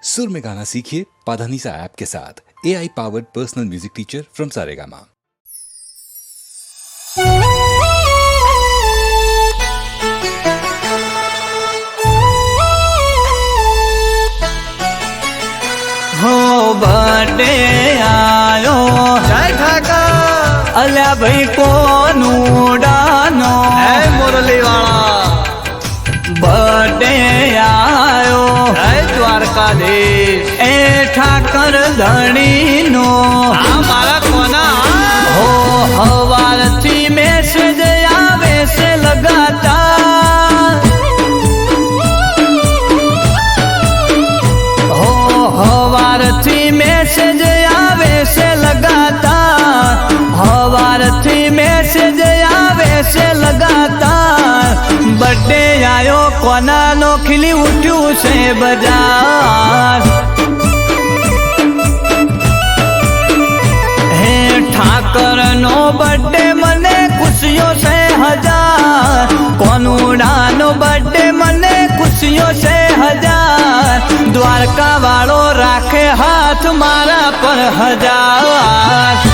सुर में गाना सीखिए पाधानीसा ऐप के साथ। AI powered personal music teacher from Saregama. हो बर्थडे आयो जय ठाकर अल्या भाई कोनू डानो मुरली वाला बर्थडे आयो जय द्वारकाधीश ए ठाकर धणी नो मारा कोना हो हवारथी मैसेज आवे से लगातार हो हवारथी मैसेज आवे से लगातार हवारथी मैसेज आवे से लगातार बर्थडे आयो कोना नो खिली उठ्यू से बाजार हे ठाकर नो बर्थडे मने खुशियों से हजार कोनुड़ा नो बर्थडे मने खुशियों से हजार द्वारका वालो राखे हाथ मारा पर हजार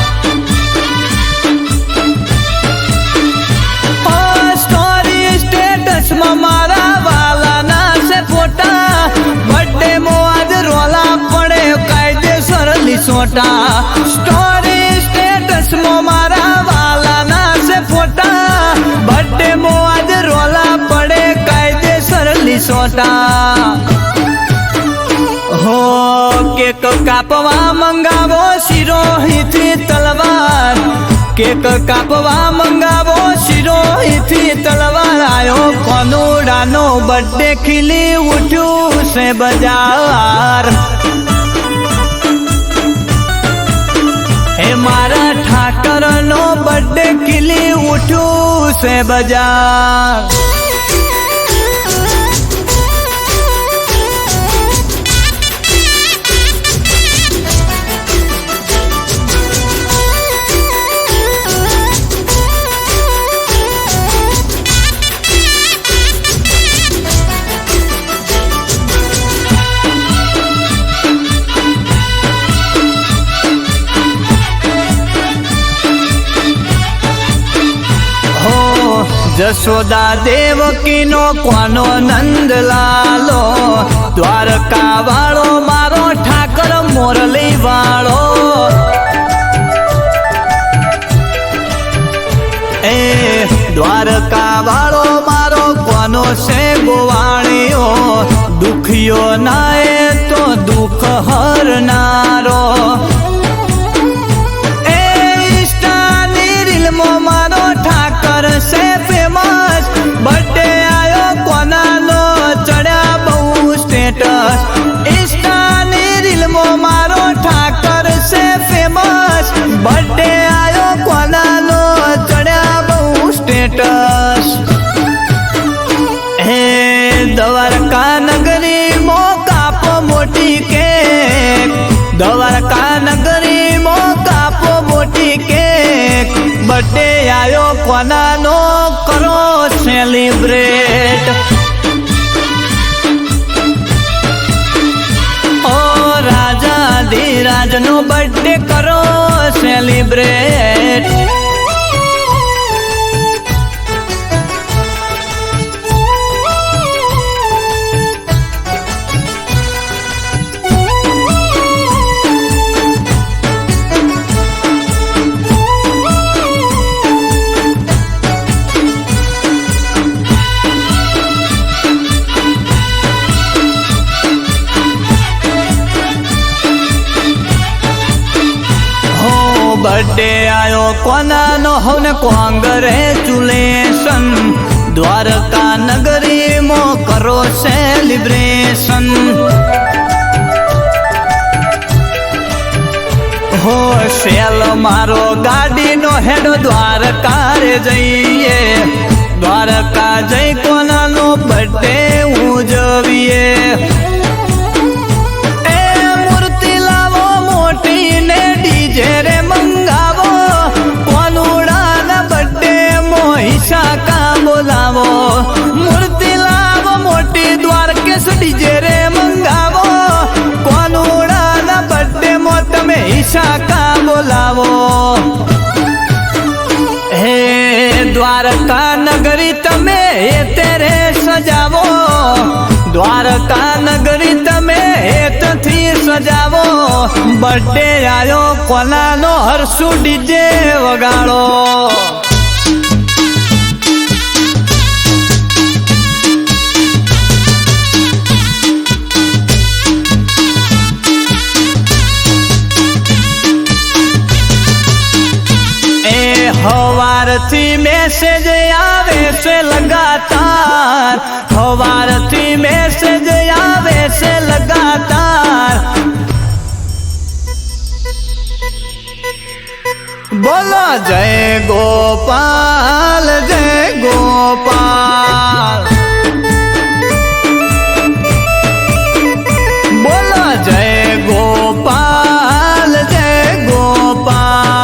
स्टोरी स्टेटस में मारा वाला ना से फोटा बर्थडे मो आज रोला पड़े कायदेसर लिसोटा स्टोरी स्टेटस में मारा वाला ना से फोटा बर्थडे मो आज रोला पड़े कायदेसर लिसोटा हो केक कापवा मंगावो शिरोही थी तलवार केक कापवा मंगावो शिरोही थी तलवार आयो कोनुड़ा नो बर्थडे खिली उठ्यू से बाजार हे मारा ठाकर नो बर्थडे खिली उठ्यू से बाजार जसोदा देवकी नो कोनो नंद लालो द्वारका वालो मारो ठाकर मोरली वालो ए द्वारका वालो मारो कोनो से गोवाणियो दुखियो नाए तो दुख हरनारो ए इष्टानी रिलमो मारो ठाकर से बर्थडे आयो कोना नो चढ़ा बहु स्टेटस इंस्टानी रीलमो मारो ठाकर से फेमस बर्थडे आयो कोना नो चढ़ा बहु स्टेटस हे द्वारका नगरी मो कापो मोटी केक द्वारका नगरी मो कापो मोटी केक बर्थडे आयो कोना नो करो सेलिब्रेट ओ राजा धीराज नो बर्थडे करो सेलिब्रेट बर्थडे आयो कोना नो होने कांग्रेचुलेशन द्वारका नगरी मो करो सेलिब्रेशन हो सेल मारो गाड़ी नो हेडो द्वारका रे जइए द्वारका जई कोना नो बर्थडे उजविए ए मूर्ति लावो मोटी ने डीजे रे मंगावो कोनुड़ा ना बर्थडे मोहिशा का बोलावो मूर्ति लावो मोटी द्वारकेश डीजे रे मंगावो શાકા બોલાવો હે દ્વારકા નગરી તમે તેરે સજાવો દ્વારકા નગરી તમે હેતથી સજાવો બર્થડે આયો કોનાનો હરસુ ડીજે વગાડો હવારથી મેસેજ આવે છે લગાતાર હવારથી મેસેજ આવે છે લગાતાર બોલો જય ગોપાલ જય ગોપાલ બોલો જય ગોપાલ જય ગોપાલ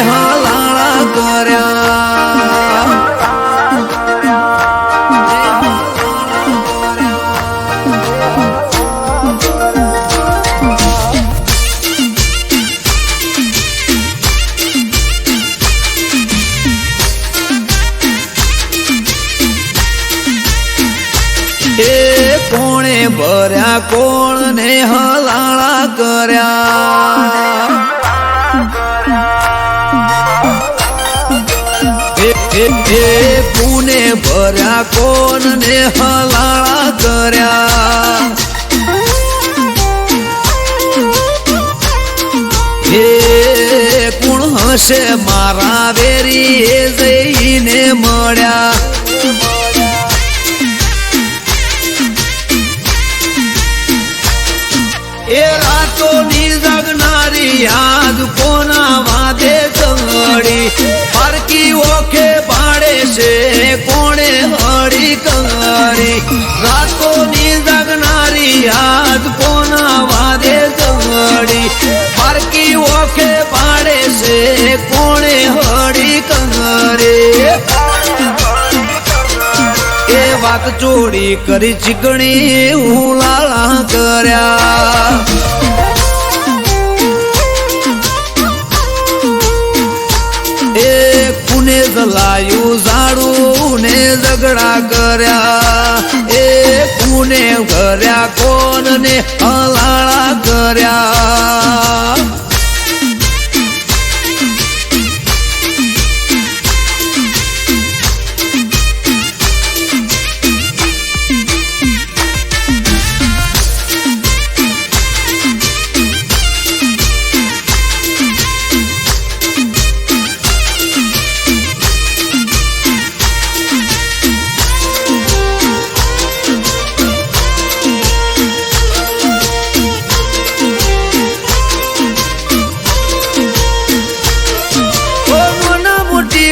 હલાળા કર્યા એ કોણે ભર્યા કોણ ને હલાળા કર્યા પુને ભર્યા કોણ ને હલાળા કર્યા હે કોણ હશે મારા વેરી એ જઈને મળ્યા એ રાતોની જગનારી યાદ કોના વાદે ચંગડી પારકી ઓખે પાડે છે કોણે હળી કંગરી રાતોની જગનારી યાદ કોના વાદે ચંગડી પારકી ઓખે પાડે છે કોણે હળી કંગરી એ વાત ચોરી કરી ચીકણી ઉલાળા કર્યા એ કુને જલાયું ઝાડું ને ઝઘડા કર્યા એ કુને કર્યા કોણ ને હલાળા કર્યા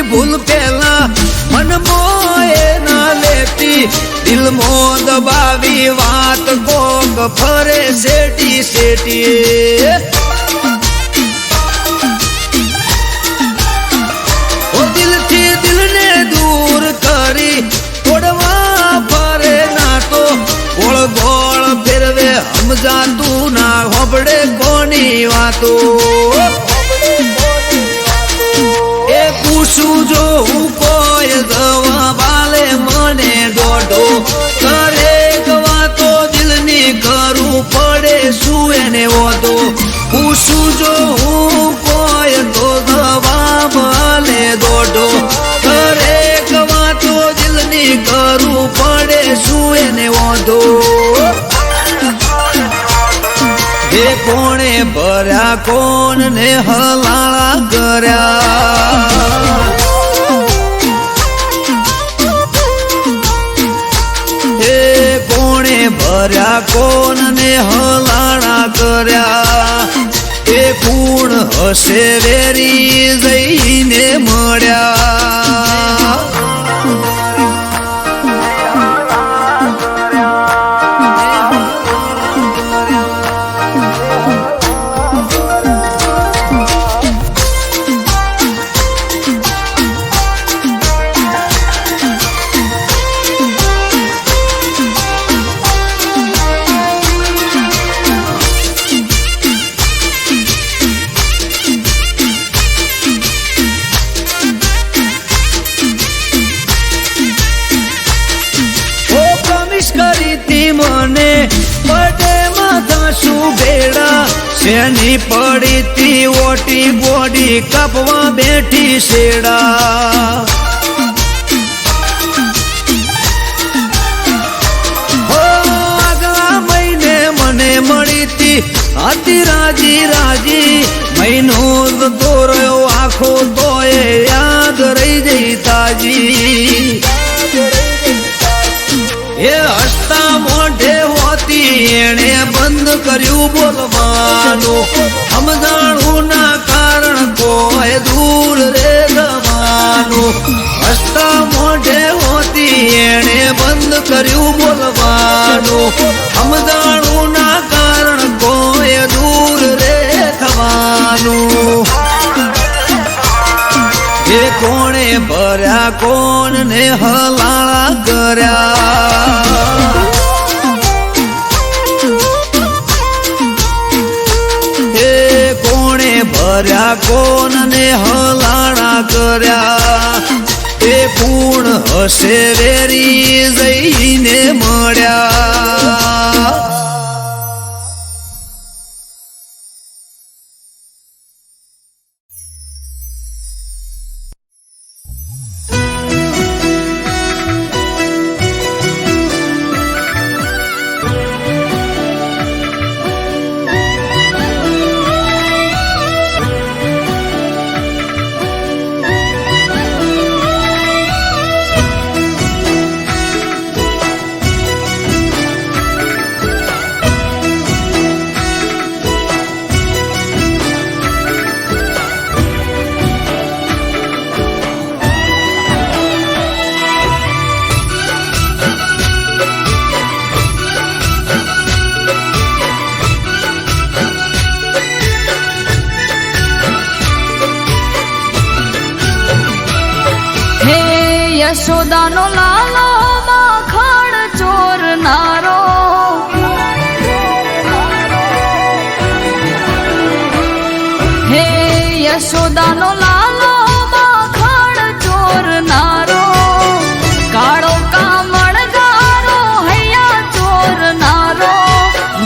ભૂલ પેલા મન મોએ ના લેતી દિલ મો દબાવી વાત કોક ફરે શેટી શેટી ઓ દિલથી દિલને દૂર કરી તોડવા ફરે ના તો ગોળ ગોળ ફેરવે સમજાતું ના હોબડે કોની વાતો પૂછું જો હું કોઈ દવા બાલે મને દોઢો કરે વાતો દિલની કરું પડે શું એને વધો પૂછું જો હું કોઈ તો દવા બાલે દોઢો કરે વાતો દિલની કરું પડે શું એને વધો એ કોણે ભર્યા કોણ ને હલાળા કર્યા એ કોણે ભર્યા કોણ ને હલાળા કર્યા એ કુણ હશે વેરી જઈને મળ્યા ઘણી પડી તી ઓટી ગોડી કપવા બેઠી શેડા આગલા મહિને મને મળી તી હતી રાજી રાજી મહિનો દોર્યો આખો તોય યાદ રહી જઈ તાજી એ હસતા મોઢે હોતી એણે બંધ કર્યું બોલવાનું સમજાણું ના કારણ કોઈ દૂર રે જવાનું હસતા મોઢે હોતી એણે બંધ કર્યું બોલવાનું સમજાણું ના કારણ કોઈ દૂર રે થવાનું એ કોણે ભર્યા કોણ ને હલાળા કર્યા એ કોણે ભર્યા કોણ ને હલાળા કર્યા એ પૂર્ણ હશે રેરી જઈને મળ્યા યશોદાનો લાલો માખણ ચોરનારો હે યશોદાનો લાલો માખણ ચોરનારો કાળો કામણગારો હૈયા ચોરનારો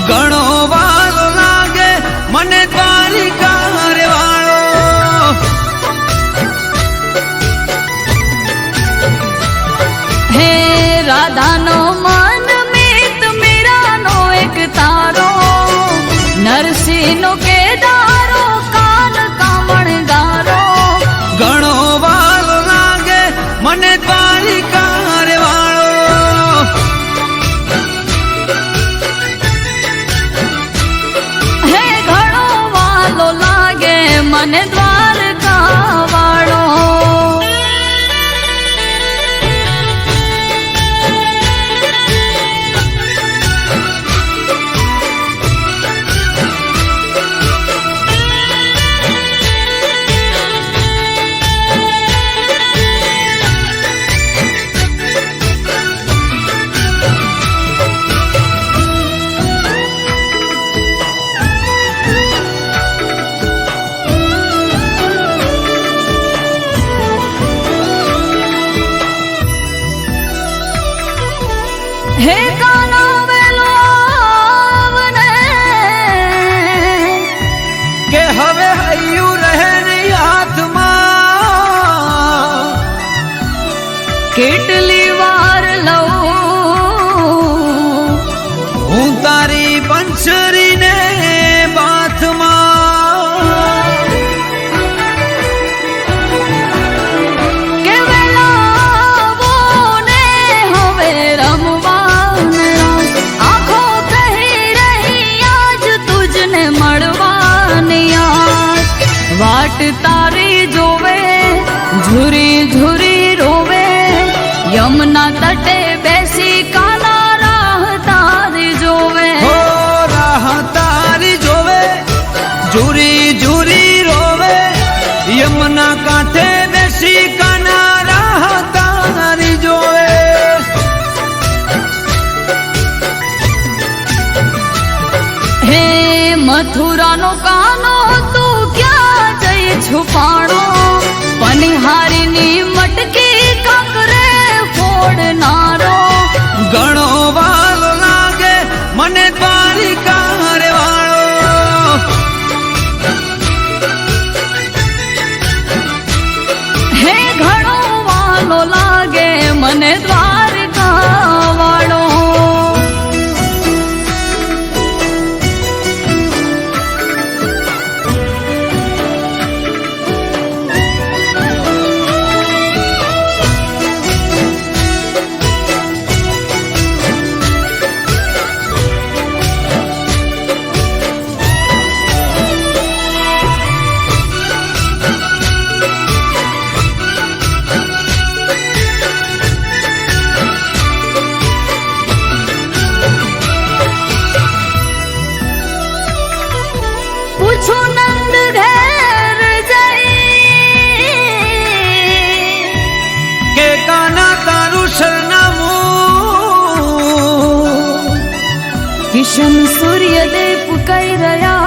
ઘણો વાલો લાગે મને દ્વારિકા રે વાળો હે રાધાનો મન મિત મીરાનો એક તારો નરસિંહનો કેદારો કાન કામણગારો ઘણો વાલો લાગે મને દ્વારિકા રે વાળો હે ઘણો વાલો લાગે મને દ્વારકા વાળો હે કાના વેલો આવને કે હવે હૈયું રહે નહીં હાથમાં કેટલી વાર લઉં હું તારી બંસરીને બાથમાં કે વેલાવો ને હવે રમવાને આંખો કહી રહી આજ તુજને મળવાની આજ વાટ તારી જોવે ઝુરી ઝુરી રોવે યમુના તટે બેસી કાના રાહ તારી જોવે હો રાહ તારી જોવે ઝુરી ઝુરી રોવે યમુના કાંઠે બેસી કાના રાહ તારી જોવે હે મથુરાનો કાનો તું ક્યાં જઈ છુપાણો પનિહારીની મટકી કાંકરે ફોડનારો ઘણો વાલો લાગે મને દ્વારિકા રે વાળો કિશન સૂર્યદેવ કઈ રહ્યા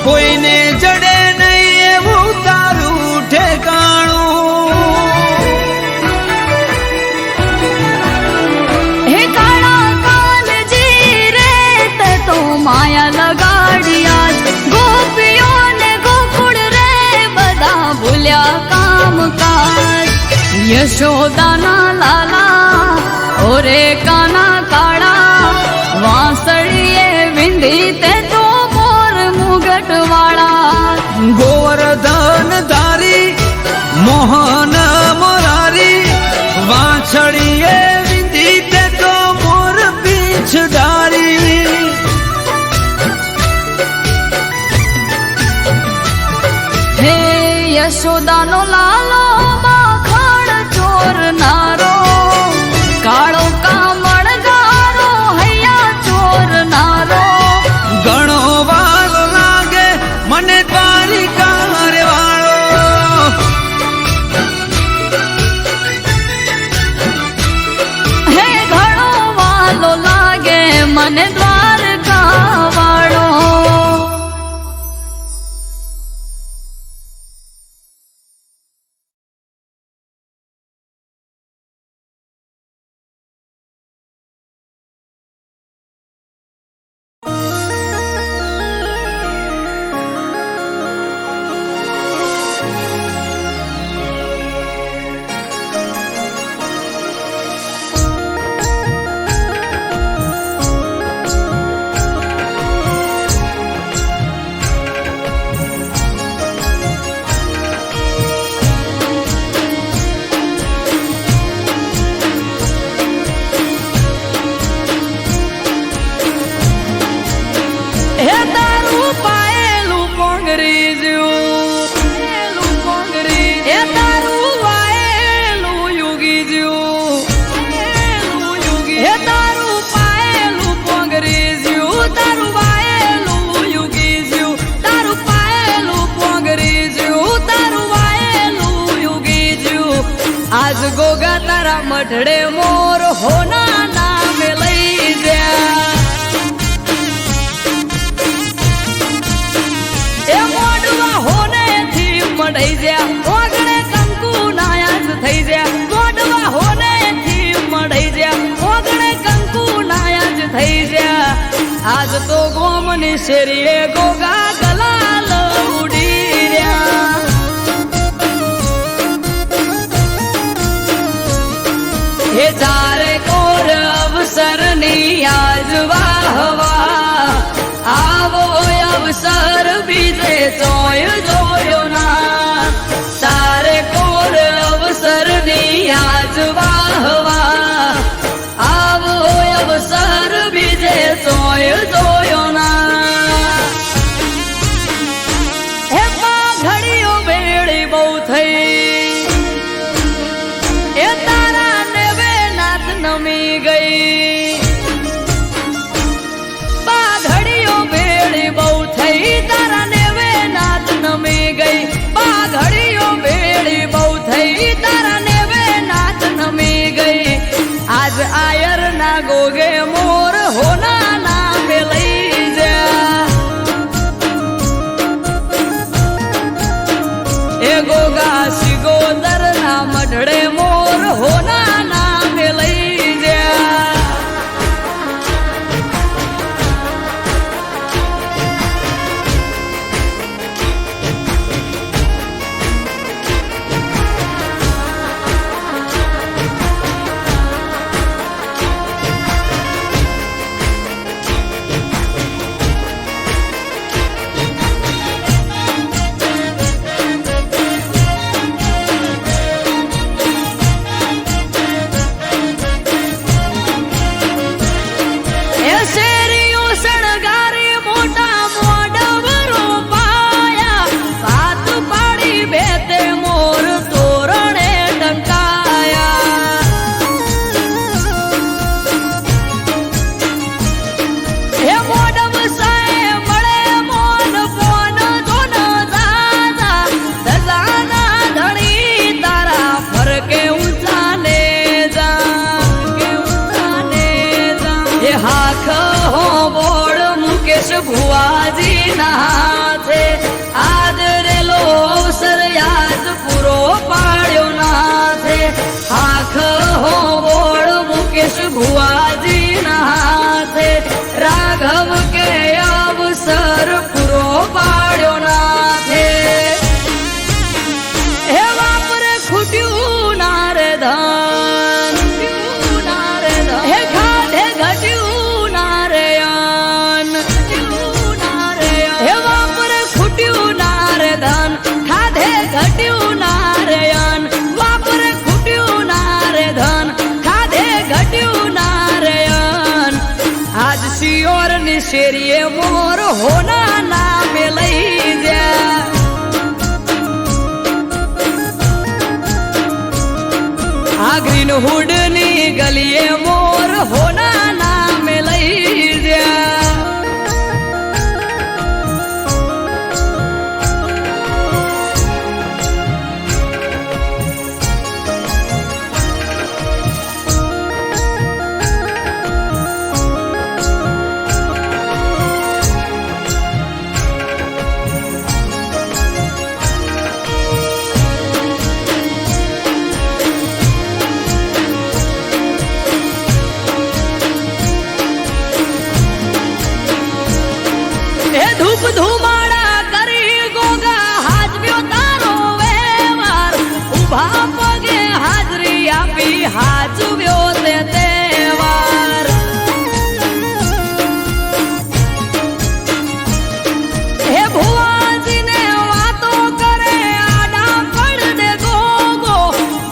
કોઈને જડે નહીં એવું તારું ઠેકાણું. હે કાળા કાનજી રે તે તો માયા લગાડ્યા ગોપીઓને ગોકુળ રે બધા ભૂલ્યા કામકાજ યશોદાના લાલા ઓરે કાના કાળા વાંસળીએ વિંધી તે તો મોર મુગટ વાળા ગોવર્ધન ધારી મોહન મોરારી વાછડીએ વિંધી તે તો મોર પીછ ડારી. હે યશોદાનો લાલો માખણ ચોરનારો કાળો કામણગારો હૈયા ચોરનારો ઘણો વાર લાગે મને તારી કાર વાળો. હે ઘણો વાલો લાગે મને દ્વારકા વાળો હે તારું પાયેલું પોંગરી જેવું હે તારું વાયેલું યુગી જેવું હે તારું પાયેલું પોંગરી જેવું તારું વાયેલું યુગી જેવું તારું પાયેલું પોંગરી જેવું તારું વાયેલું યુગી જેવું આજ ગોગા તારા મઢડે મોર હોના નામે લઈ જા એ મોડવા હોને થી મડાઈ જ્યા ઓગણે કંકુ નાયાસ થઈ જ્યા મોડવા હોને થી મડાઈ જ્યા ઓગણે કંકુ નાયાસ થઈ જ્યા આજ તો ગોમની શેરીએ ગોગા ગલાલ ઉડી રહ્યા હે તારે કોર અવસરની આજ વાહવા આવો અવસર બીજે જોય જોયો ના તારે કોર અવસરની આજ વાહવા આવો અવસર બીજે જોય જોયો ના હે ઘડીઓ બેડી બહુ થઈ એ તારા નેવે નાથ નમી ગઈ પાઘડીઓ બેડી બહુ થઈ તારા નેવે નાથ નમી ગઈ પાઘડીઓ બેડી બહુ થઈ તારા નેવે નાથ નમી ગઈ આજ આયર ના ગોગે મોર હોના નામે લઈ જા એ ગોગા સિગોદર ના મઢડે મોર હોના નામે લઈ જા એ હાખ હો બોળ મુકેશ ભુવાજી ના હાથે આદરેલો અવસર યાદ પૂરો પાડ્યો નાથે હાખ હો બોળ મુકેશ ભુવાજી ના હાથે રાઘવ કે અવસર પૂરો પાડ્યો નાથે હે વાપરે ખૂટ્યું ના રે ધન હે ખાધે ઘટ્યું ના રે અન હે વાપરે ખૂટ્યું ના રે ધન ખાધે ઘટ્યું ના રે અન વાપરે ખૂટ્યું ના રે ધન ખાધે ઘટ્યું ના રે અન આજ શિયોર ની શેરીએ મોર હોના નામે લઈ જા આ ગ્રીન હુડ ની ગલીએ મોર હોના નામે લઈ જા હે ધૂપ ધુમાડા કરી ગોગા હાજવ્યો તારો વેવાર ઉભા પગે હાજરી આપી હાજવ્યો તે તહેવાર હે ભુવાજીને વાતો કરે આડા પડ દે ગોગો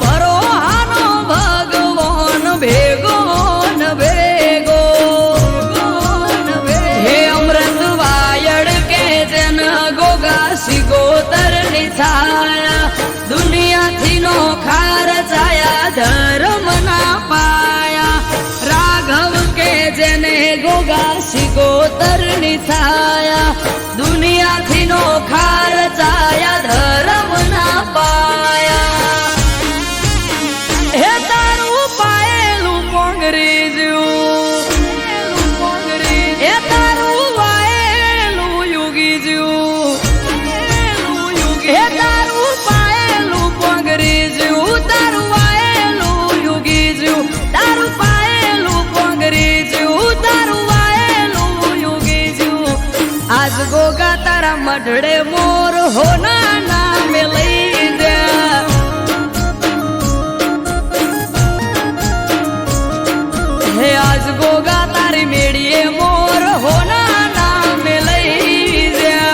ભરોહાનો ભગવાન ભેગો ન ભેગો હે અમૃત ગોગા સિગોતર ની છાયા દુનિયાથી નો ખાર છાયા ધર્મ ના પાયા રાઘવ કે જેને ગોગા સિગોતર ની છાયા દુનિયાથી નો ખાર છાયા ધર્મ ના પાયા હે તારું પાયેલું પોંગરી જ્યું હે તારું વાયેલું યુગી જ્યું હે તારું પાયેલું પોંગરી જ્યું તારું વાયેલું યુગી જ્યું તારું પાયેલું પોંગરી જ્યું તારું વાયેલું યુગી જ્યું આજ ગોગા તારા મઢડે મોર હોના નામે લઈ જા હે આજ ગોગા તારી મેળીએ મોર હોના નામે લઈ જા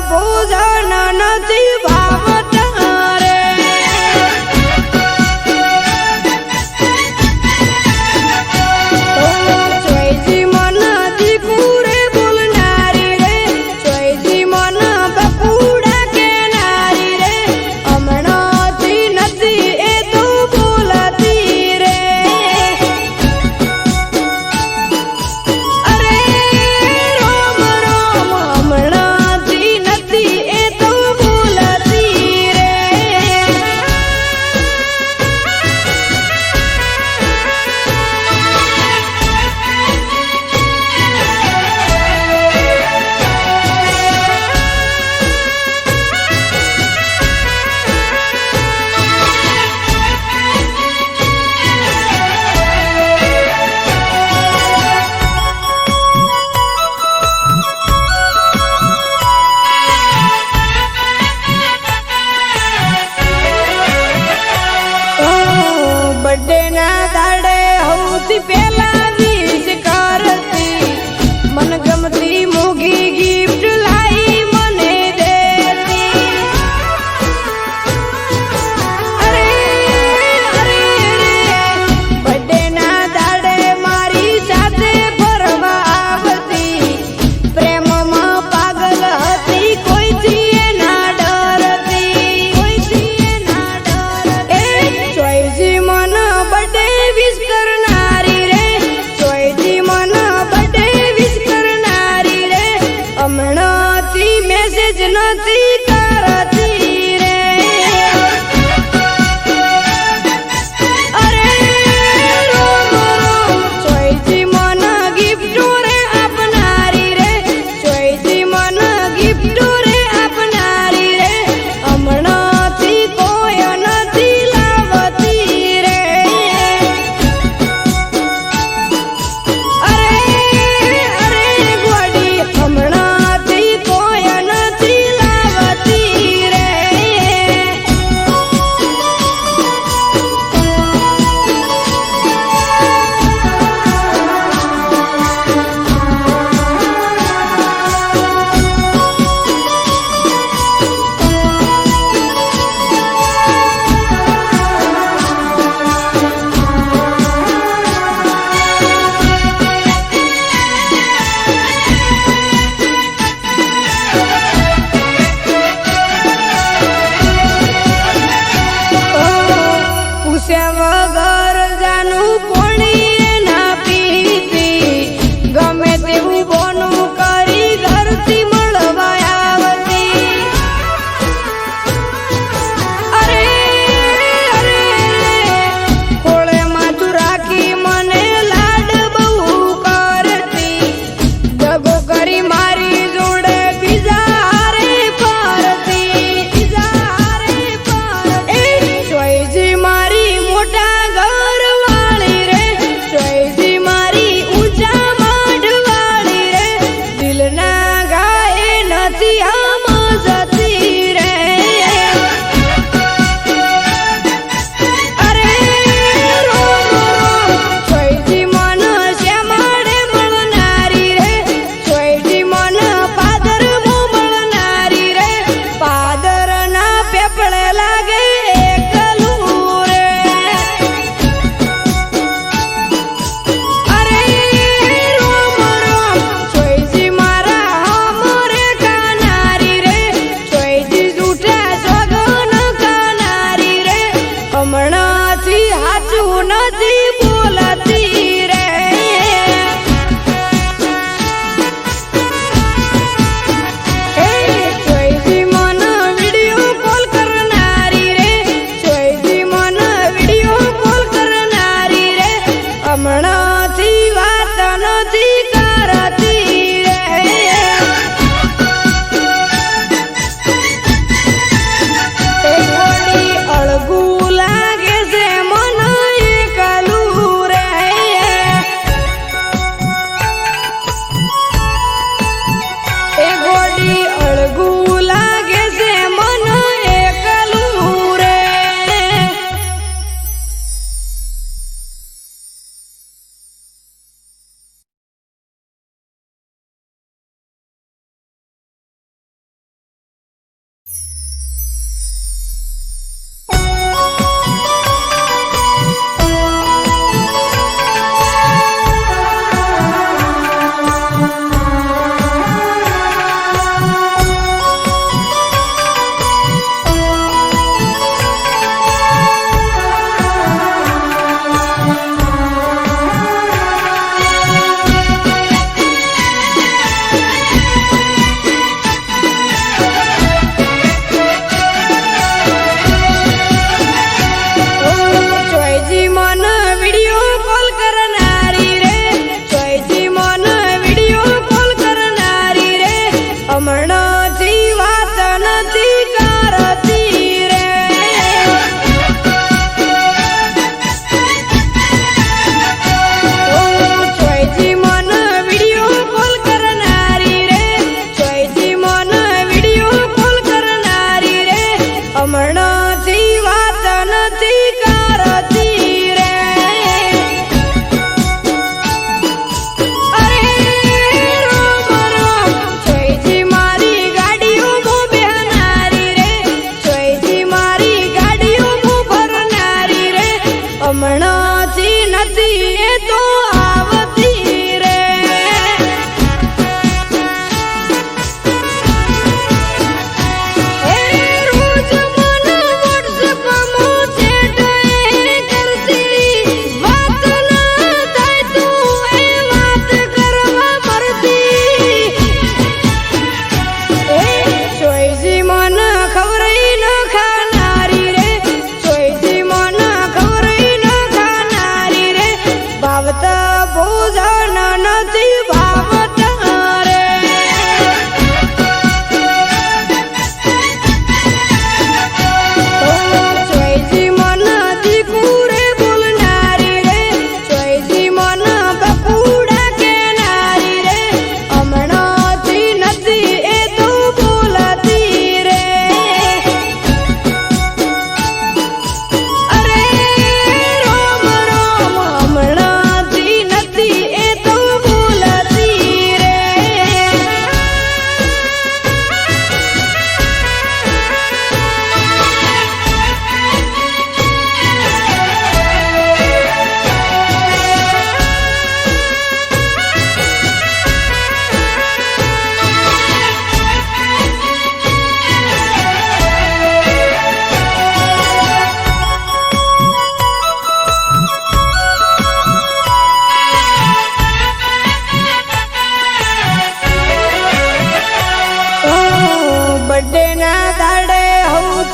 ભોજન નથી ભાવતા રે ચોઈથી મન દીકુરે બોલનારી રે ચોઈથી મન બપુડા કેનારી રે હમણાંથી નથી એ તો બોલતી રે અરે રોમ રોમ હમણાંથી નથી એ તો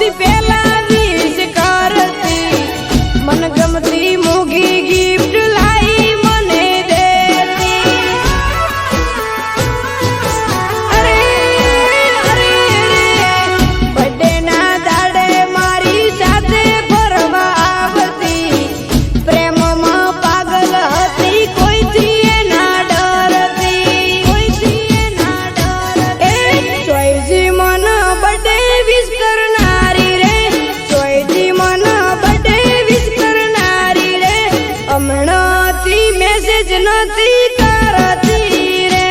સૌથી પહેલા વિશ કરતી મન ગમતી મોગી ગિફ્ટ લાઈ મને દેતી અરે અરે બર્થડે ના દાડે મારી સાથે ફરવા આવતી પ્રેમમાં પાગલ હતી કોઈથી એના ડરતી કોઈથી એના ડરતી ચોઈજી મન બર્થડે વિશ કરનારી રે ચોઈજી મન બર્થડે વિશ કરનારી રે હમણાંથી મેસેજ નથી કરતી રે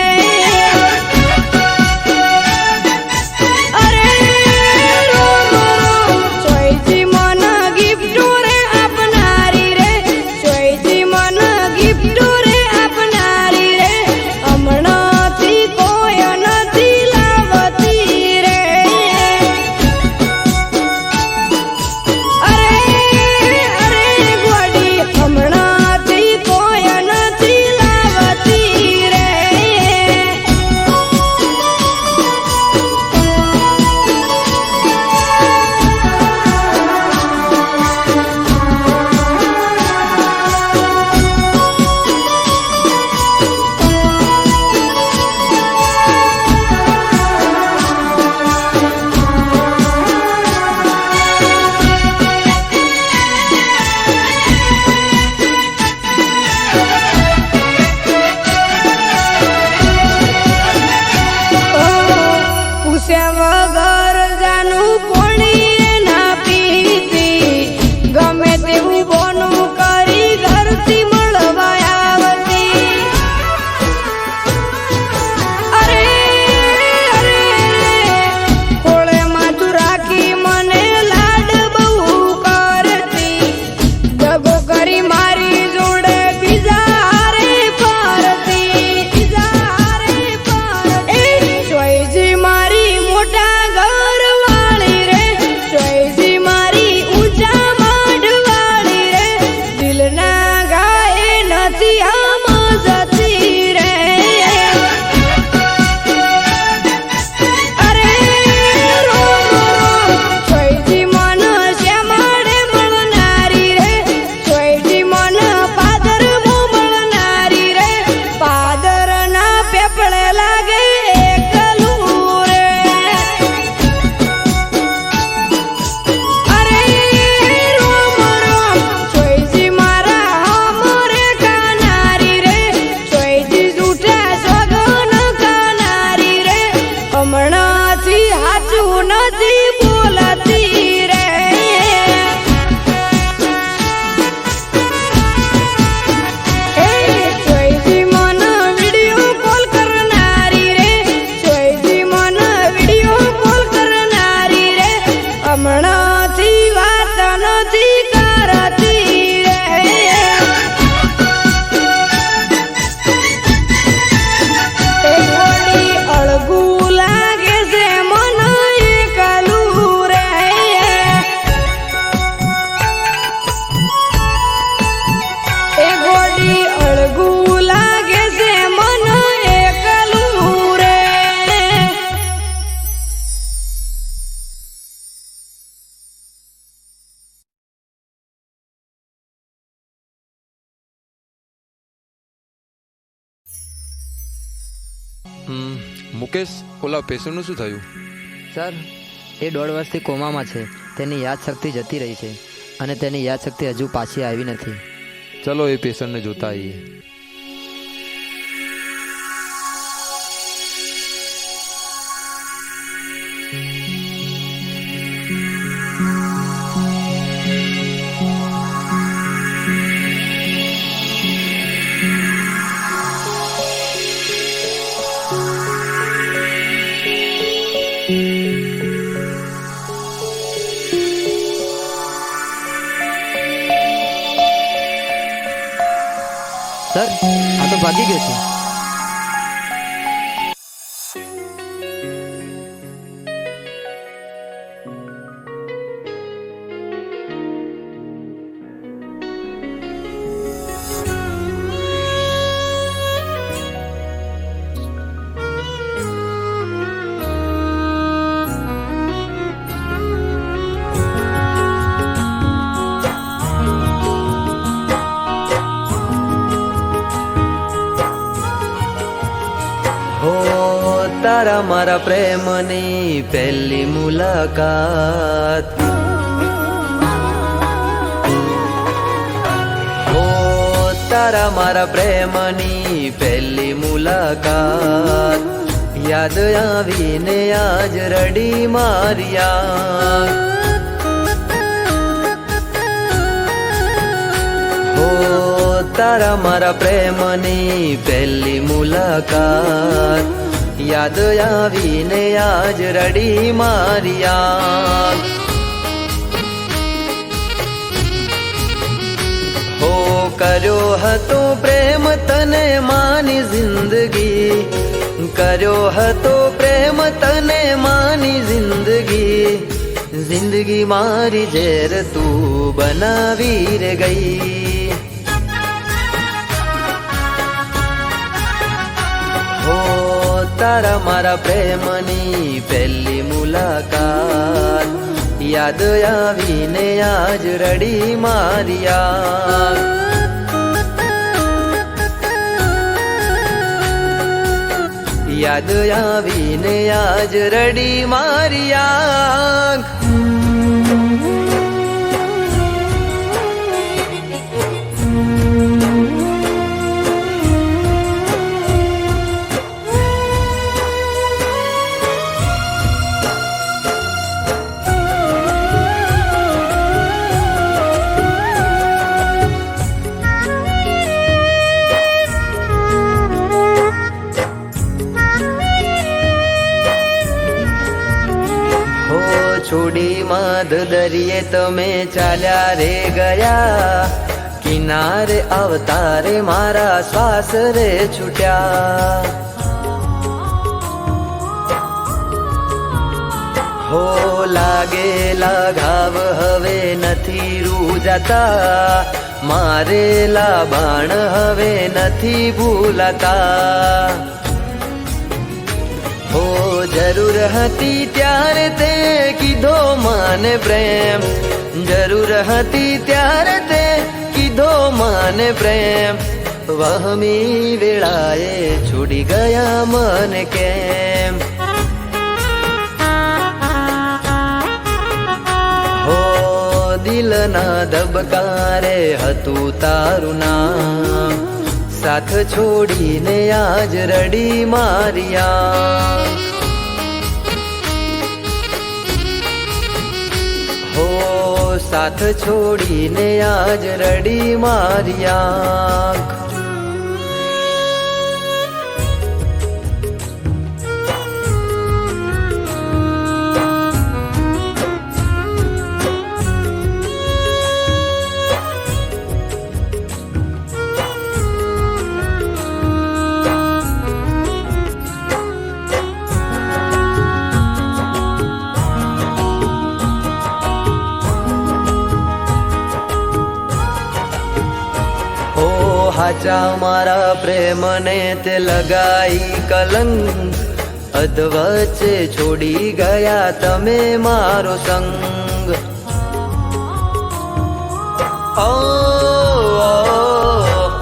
અરે રોમ રોમ ચોઈજી મન ગિફ્ટો રે આપનારી રે ચોઈજી મન ગિફ્ટો રે આપનારી રે હમણાંથી કોઈ નથી લાવતી રે અરે અરે ગોડી હમણાંથી કોઈ નથી લાવતી રે પૂછ્યા વગર જાનું કોણીએ ના પીતી ગમે તેવું બોનું કરી ઘરથી મળવા આવતી અરે અરે ખોળે માથું રાખી મને લાડ બહુ કરતી દગો કરી મારી જોડે બીજા હારે ફરતી બીજા હારે ફરતી ચોઈજી મારી મોટા ઘર વાળી રે ચોઈજી મારી ઊંચા માડ વાળી રે દિલના ગાય નથી આમ જતી રે અરે રોમ રોમ ચોઈજી મન શ્યામળે મળનારી રે ચોઈજી મન પાદર મળનારી રે પાદર ના પેપળે લાગે એકલું રે અરે રોમ રોમ ચોઈજી મારા હમરે કાનારી રે ચોઈજી જૂઠા સોગન કાનારી રે હમણાંથી હાચું નથી બોલતી રે ચોઈજી મન વિડિયો કોલ કરનારી રે ચોઈજી મન વિડિયો કોલ કરનારી રે હમણાંથી વાત નથી કરતી રે ગોડી અળગું લાગે છે મન એકલું રે એ ગોડી અળગું લાગે છે મન એકલું રે મુકેશ ઓલા પેશન્ટનું શું થયું? સર એ 1.5 વર્ષથી કોમામાં છે તેની યાદશક્તિ જતી રહી છે અને તેની યાદશક્તિ હજુ પાછી આવી નથી ચલો એ પેશન્ટને જોતા આવીએ. સર આ તો ભાગી ગયો છે તારા મારા પ્રેમની પહેલી મુલાકાત. ઓ તારા મારા પ્રેમની પહેલી મુલાકાત, યાદ આવીને આજ રડી મારિયા. ઓ તારા મારા પ્રેમની પહેલી મુલાકાત, યાદ આવીને આજ રડી મારિયા. હો કર્યો હતો પ્રેમ તને માની જિંદગી, કર્યો હતો પ્રેમ તને માની જિંદગી, જિંદગી મારી ઝેર તું બનાવી રે ગઈ. હો તારા મારા પ્રેમની પહેલી મુલાકાત, યાદ આવીને આજ રડી મારિયા. યાદ આવીને આજ રડી મારિયા. છોડી માધ દરિયે તમે ચાલ્યા રે ગયા, કિનારે અવતારે મારા શ્વાસ રે છૂટ્યા. હો લાગેલા ઘાવ હવે નથી રૂજાતા, મારેલા બાણ હવે નથી ભૂલાતા. હો જરૂર હતી ત્યારે તે કીધો મને પ્રેમ, જરૂર હતી ત્યારે તે કીધો મને પ્રેમ, વહમી વેળાએ છોડી ગયા મને કેમ. હો દિલના ધબકારે હતું તારું નામ, સાથ છોડીને આજ રડી મારિયા. હો સાથ છોડીને આજ રડી મારિયા. હાચા મારા પ્રેમને તે લગાઈ કલંક, અધવચ્ચે છોડી ગયા તમે મારો સંગ. ઓ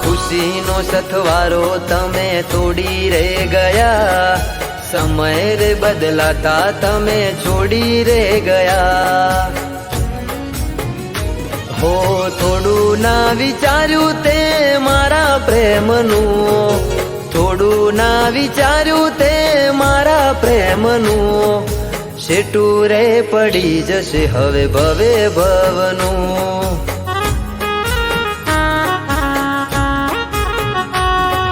ખુશીનો સથવારો તમે તોડી રે ગયા, સમય રે બદલાતા તમે છોડી રે ગયા. હો થોડું ના વિચાર્યું તે મારા પ્રેમનું, થોડું ના વિચાર્યું તે મારા પ્રેમનું, શેટું રે પડી જશે હવે ભવે ભવનું.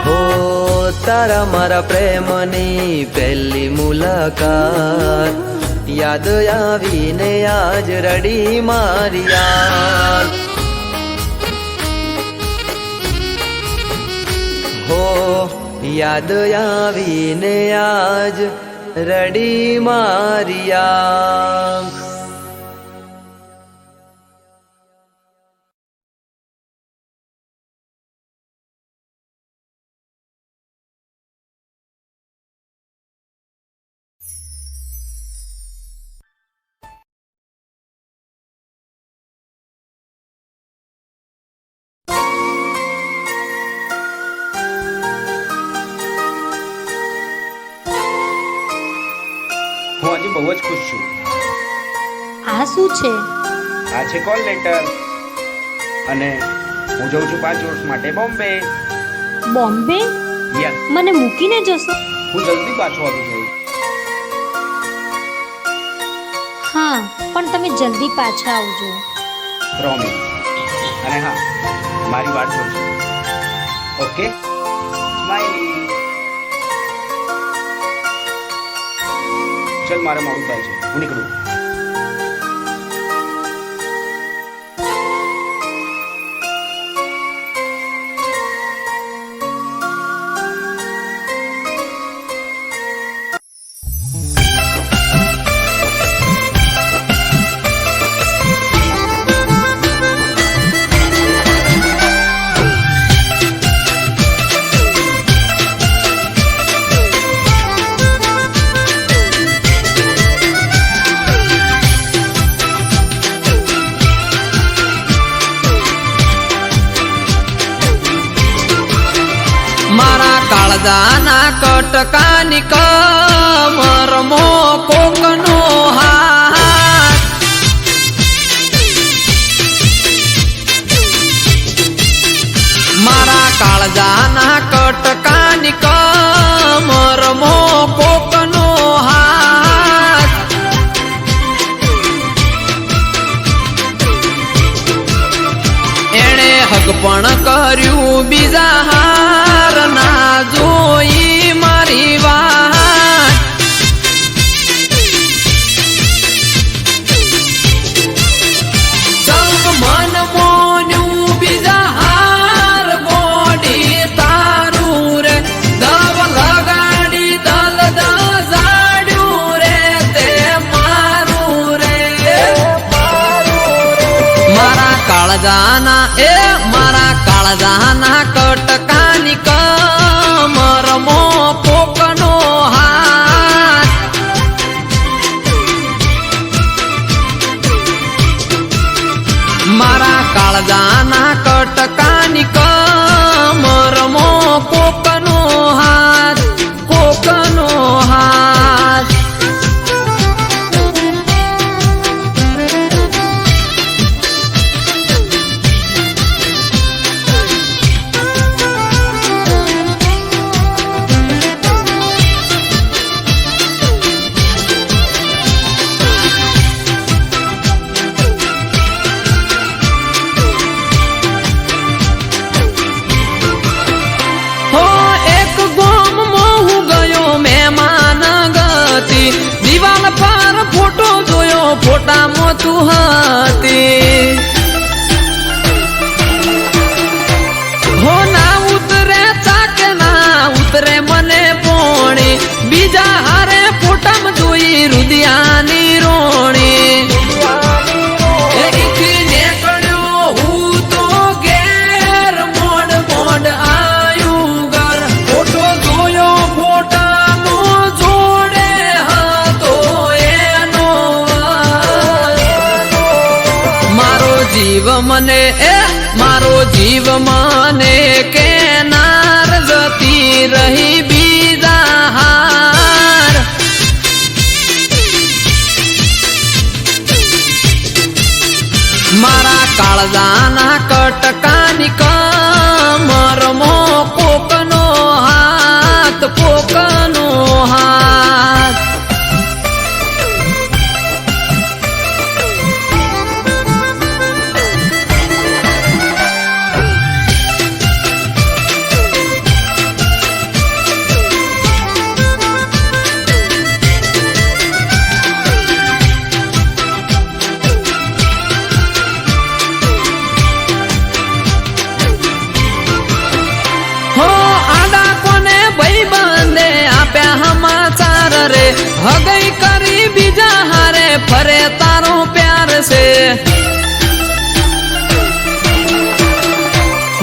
હો તારા મારા પ્રેમની પહેલી મુલાકાત, યાદ આવીને આજ રડી મારિયા. હો યાદ આવીને આજ રડી મારિયા. બહુ જ ખુશ છું. આ શું છે? આ છે કોલ લેટર અને હું જઉં છું 5 વર્ષ માટે બોમ્બે. બોમ્બે? યસ, મને મૂકીને જશો? હું જલ્દી પાછો આવી જઈશ. હા, પણ તમે જલ્દી પાછા આવજો. પ્રોમિસ. અને હા, મારી વાત કરજો. Okay, smiley. ચલ, મારે મોડું થાય છે, હું નીકળું. મારા કાળજાના કટકાની કમરમો કોકનો હાથ, મારા કાળજાના કટકાની કમરમો કોકનો હાથ, એણે હક પણ કર્યું બીજા હાર ના જોઈ મારી વાત, સૌ મન મોન્યું બીજા હાર બોડી તારું રે, દવ લગાડી દલ દજાડ્યું રે તે મારું રે, મારા કાળજાના મારા કાળજાના કટકાની કમરમો કોકનો હાથ, મારા કાળજાના કટકાની કમરમો કોકનો હાથ, કોકનો હાથ. હો એક ગોમમાં હું ગયો મહેમાન ગતિ, દિવાલ પર ફોટો જોયો, ફોટામાં તું હતી. હો ના ઉતરે ચાકે ના ઉતરે મને પોણી, બીજા હારે ફોટામાં જોઈ રુદિયાની રોણી. એથી નીકળ્યો હું તો ઘેર, મોડ મોડ આયું ઘર, ફોટો જોયો ફોટાનો જોડે હતો એનો મારો જીવ મને મારો જીવ મને કેનાર જતી રહી બીજા હાર, મારા કાળજાના કટકાની કમરમો કોકનો હાથ, કોકનો હાથ. હો આડા કોને ભાઈબંધે આપ્યા સમાચાર રે, હગઈ કરી બીજા હારે ફરે તારો પ્યાર છે.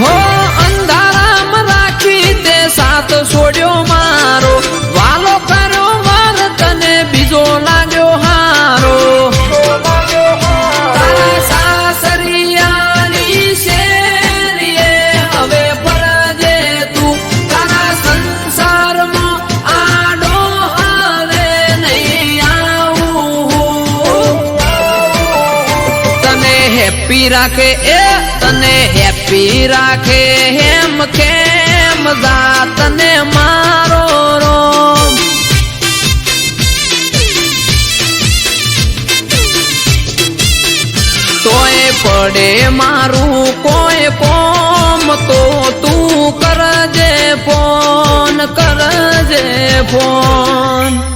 હો અંધારામ રાખી તે સાથ છોડ્યો મારો, વાલો કર્યો વાર તને બીજો લાગ્યો હારો, તારા સાસરિયાની શેરીએ હવે ફરજે તું, તારા સંસારમાં આડો હવે નહીં આવું હેપી રાખે એ તને હેપી રાખે હેમ કેમ જા તને મારો રોમ તોય પડે મારું કોઈ કોમ તો તું કરજે ફોન કરજે ફોન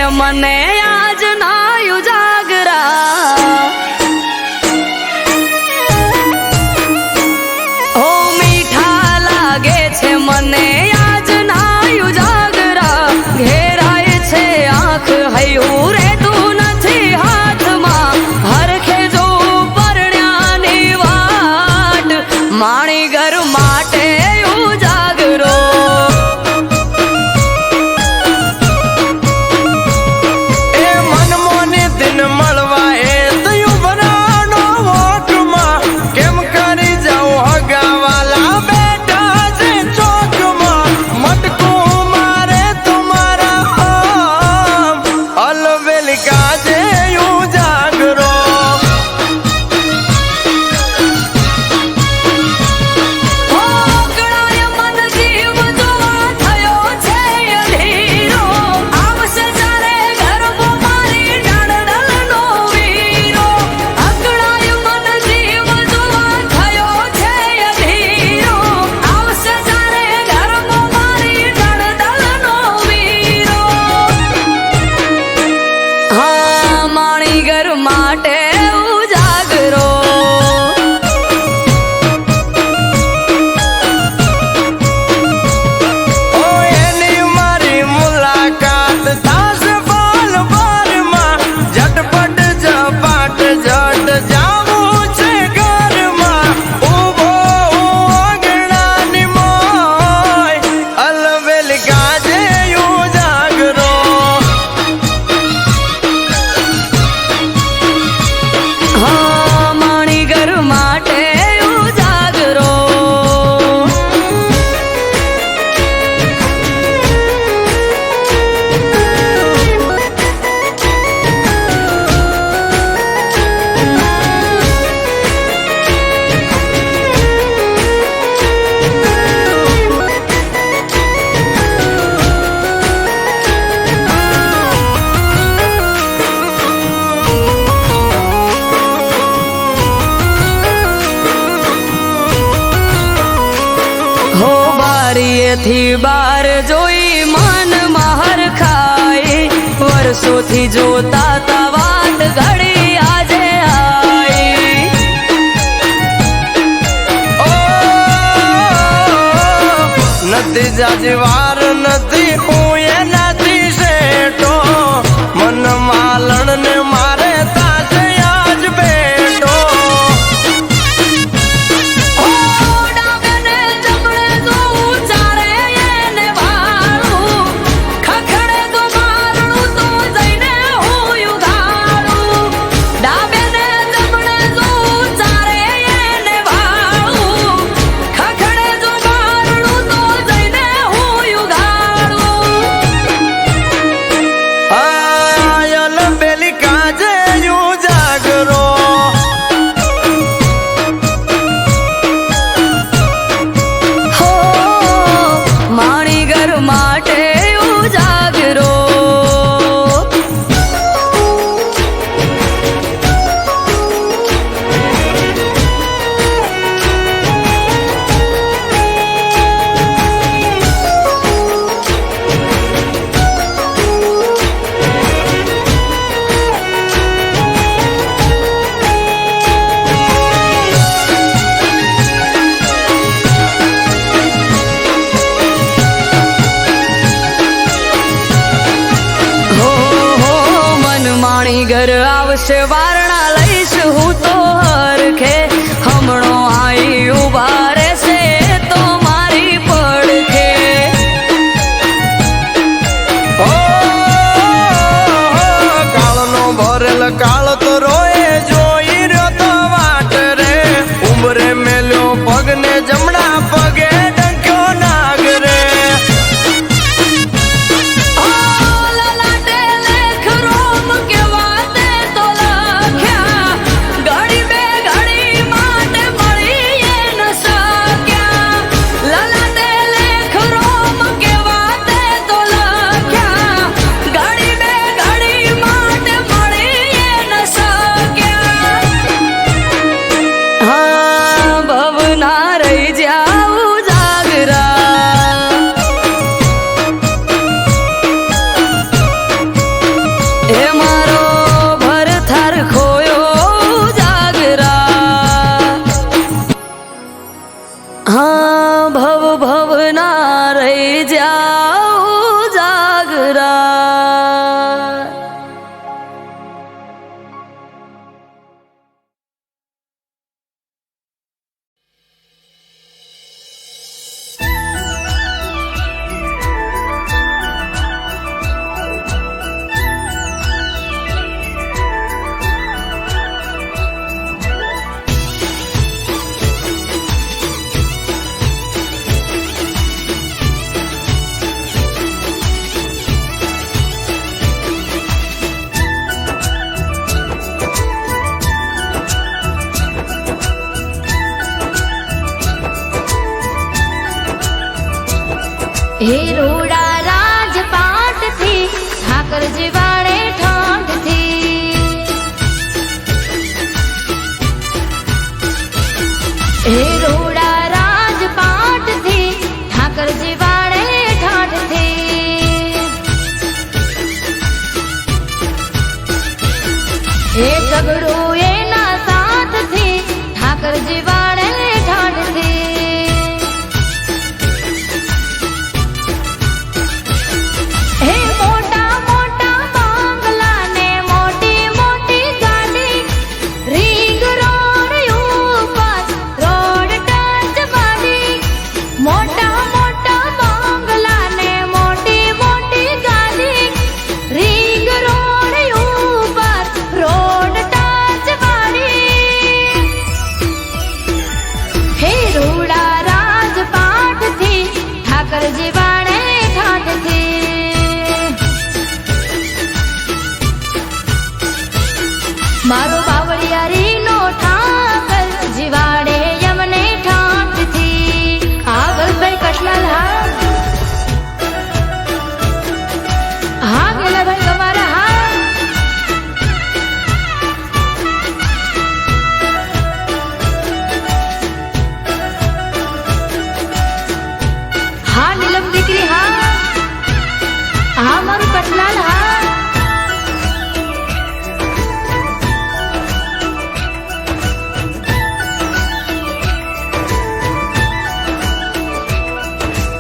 મને આજ ના ઉજાગરા હો મીઠા લાગે છે મને આજ ના ઉજાગરા ઘેરાય છે આંખ હૈયું રહેતું નથી હાથમાં હરખે જો પરણ્યાની વાટ માણી ઘર માટે ઉજાગરો થી બાર જોઈ મન મહર ખાય વર્ષોથી જોતા તા વાત ઘડી આજે આઈ નથી જાજવાર નથી હું એનાથી શેઠો મન માલણ ને મારે તાજે આજ બેઠો ઘેર આવશે વારણા લઈશ હું તો હરખે હમણો આઈ ઉભા રહેશે તો મારી પડખે કાળનો ભરેલ કાળ તો રોએ જોઈ રહ્યો તો વાટ રે ઉમરે મેલ્યો પગને જમણા પગે ડંક્યો નાગ રે લલાટે લેખ રોમ કેવા તે તો લખ્યા ઘડી બે ઘડી માટે મળીએ ન શક્યા લલાટે લેખ રોમ કેવા તે તો લખ્યા ઘડી બે ઘડી માટે મળીએ ન શક્યા હા ભવના રહી જાઉં જાગરા એ મારો ભરથાર ખોયો જાગરા હા ભવ ના રહી જાઉં જાગરા હે રોડા રાજપાટ થી ઠાકરજી વાળે ઠાઠ થી હે રોડા રાજપાટ થી ઠાકરજી વાળે ઠાઠ થી હે ઝઘડો એના સાથ થી ઠાકરજી વાળે ઠાઠ થી હે મોટા મોટા બંગલા ને મોટી મોટી ગાડી રીંગ રોડ ઉપર રોડ ટચ વાડી મોટા મોટા બંગલા ને મોટી મોટી ગાડી રીંગ રોડ ઉપર રોડ ટચ વાડી હે રોડા રાજપાટ થી ઠાકરજી વાળે ઠાઠ થી મારો બાવળિયારી નો ઠાકર જીવાડે યમને ઠાઠ થી હા બલભાઈ કટલાલ હા હા ગેલાભાઈ તમારા હા હા નીલમ દીકરી હા હા મારું કટલાલ હા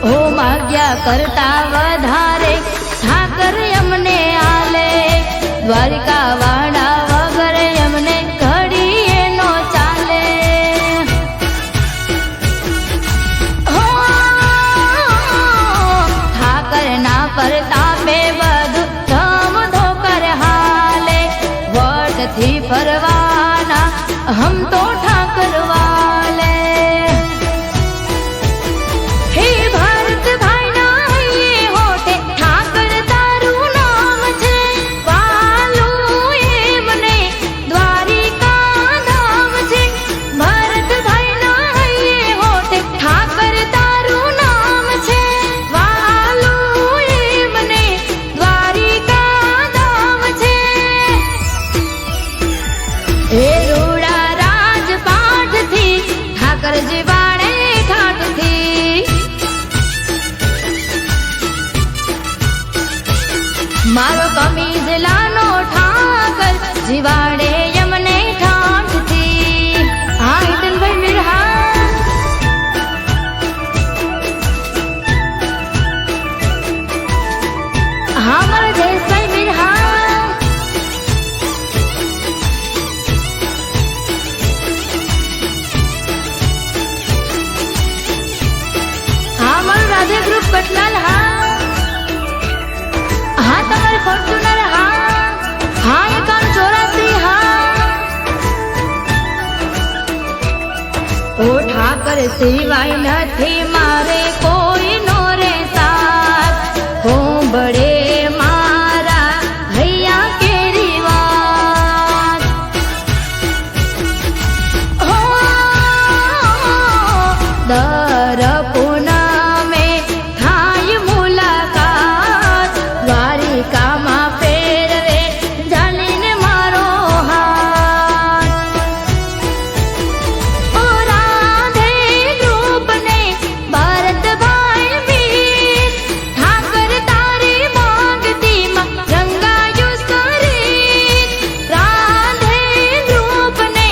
ઓ માગ્યા કરતા વધારે ઠાકર અમને આલે દ્વારિકા વાડા વગર અમને ઘડીએ નો ચાલે હો ઠાકર ના પરતાપે બધું ધમ ધોકર હાલે વટથી ફરવાના હમ તો ઠાકર વાલે હે ભારત ભાઈ ના હૈયે હોઠે ઠાકર તારું નામ છે વાલું એમને દ્વારિકા ધામ છે ભારત ભાઈ ના હૈયે હોઠે ઠાકર તારું નામ છે વાલું એમને દ્વારિકા ધામ છે હે રોડા રાજપાટ થી ઠાકરજી વાળે ઠાઠ થી મારો કમીજ લાનો ઠાકર જીવાડે યમને ઠાઠ થી હા હિતનભાઈ મીર હા હા મારા જયેશભાઈ મીર હા ફોર્ચ્યુનર હા 5184 હા ઓ ઠાકર સિવાય નથી મારે કોઈ નો રે સાથ હું બડે મારા ભૈયા કેરી વાત હો દર પૂનમે થાય મુલાકાત દ્વારિકામાં ફેરવે જાણીને મારો હાથ ઓ રાધે ગ્રુપને ભરતભાઈ મીર ઠાકર તારી માંગતીમાં રંગાયું શરીર રાધે ગ્રુપને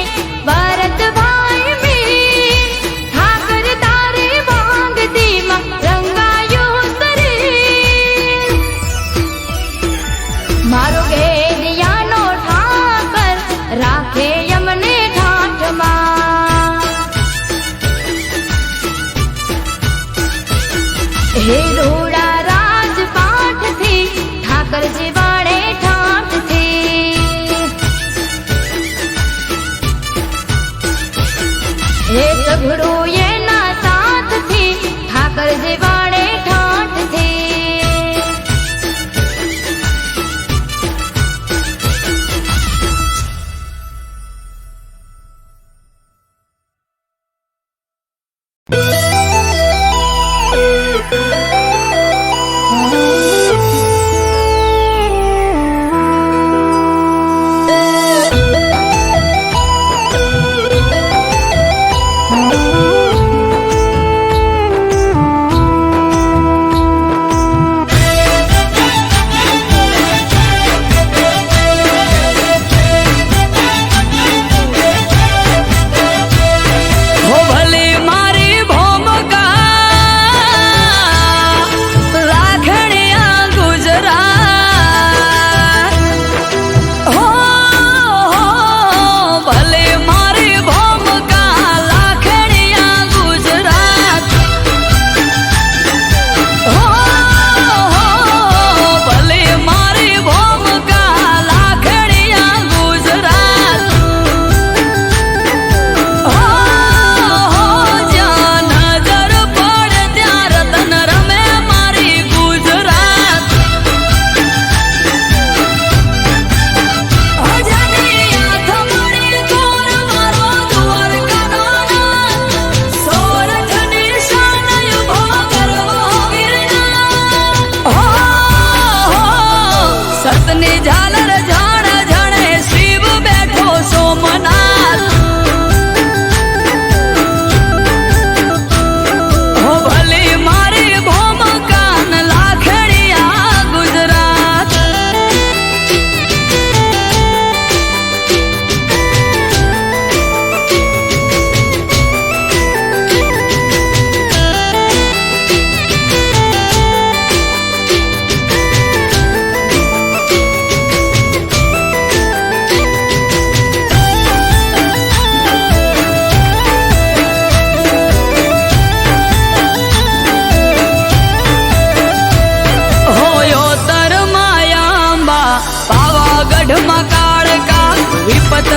ભરતભાઈ મીર ઠાકર તારી માંગતીમાં રંગાયું શરીર મારો ઘેરિયાનો ઠાકર રાખે અમને ઠાઠમાં હે રોડા રાજપાઠથી ઠાકરજી વાળે ઠાઠથી હે સઘળો એના સાથથી ઠાકરજી વાળે ઠાઠથી હો ભલે મારી ભૂમિકા લાખણિયા ગુજરાત હો ભલે મારી ભૂમિકા લાખણિયા ગુજરાત હો ભલે મારી ભૂમિકા લાખણિયા ગુજરાત જ્યાં નજર પડે ત્યાં રતન રમે મારી ગુજરાત જાની હાથ મળી તોર મારો દ્વારકાનો નાથ સોરઠની શાન ઉભો કરવો ગિરનાર સતની ઝાલર જાણ જાણે શિવ બેઠો સોમનાથ હો ભલે મારી ભૂમિકા ન લાખણિયા ગુજરાત હોયો તર માયાંબા પાવાગઢમાં કાળકા વિપત